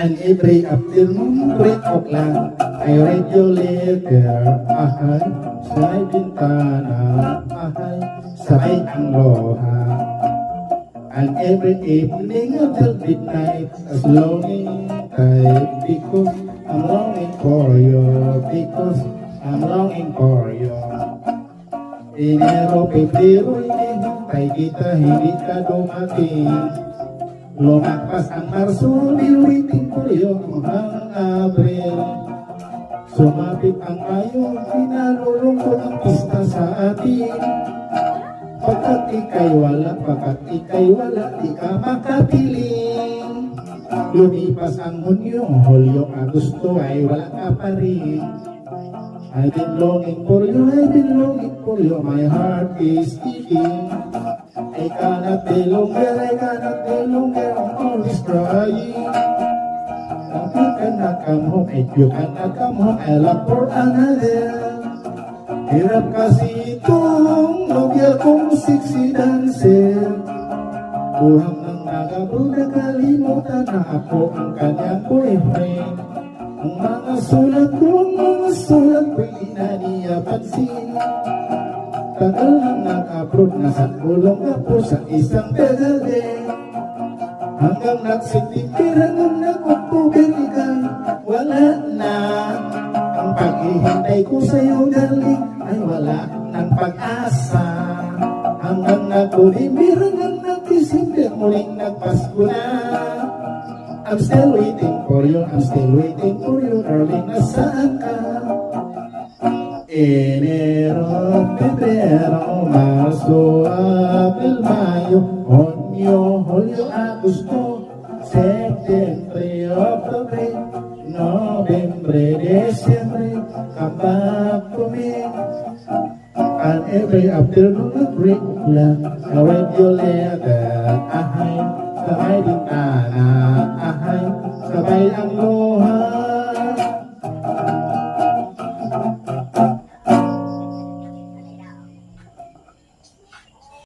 And every afternoon, 3 o'clock, I read your letter. Ahay, sa bintana. Ahay, sabay ang loha. And every evening until midnight, as longing time, because I'm longing for you, because I'm longing for you. Enero, Pebrero, hinihintay kita, hindi ka dumating. Lumapas ang Marso, waiting for you hanggang Abril. Sumapit ang Mayo, pinalulungkot ang pista sa atin. Pagkat ika'y wala, di ka makapiling. Lumipas ang Hulyo, Agosto ay wala ka pa rin. I've been longing for you, my heart is beating. I cannot be longer, I'm always crying. If you cannot come home, I look for another. Hirap kasi itong nobya kong sexy dancer. Buhang ng nagabro, nakalimutan na ako ang kanyang boyfriend. Ang mga sulat ko'y di na niya pansin. Tagal nang nag-abroad, nasa kulong ako sa isang pedalde. Hanggang nagsitipiran nung nag-October ikang wala na. Ang paghihintay ko sa'yo galing ay wala ng pag-asa. Hanggang nagkulimbiran ng nag-December, muling nagpasko na. I'm still waiting for you, darling, nasaan ka? Enero, Pebrero, Marso, Abril, Mayo, Junio, Julio, Agosto, Septiembre, Octubre, Noviembre, Diciembre, come back to me. And every afternoon at 3 o'clock, I read your letter. Ahay, sabay din ana. Ahay, sabay ang luha.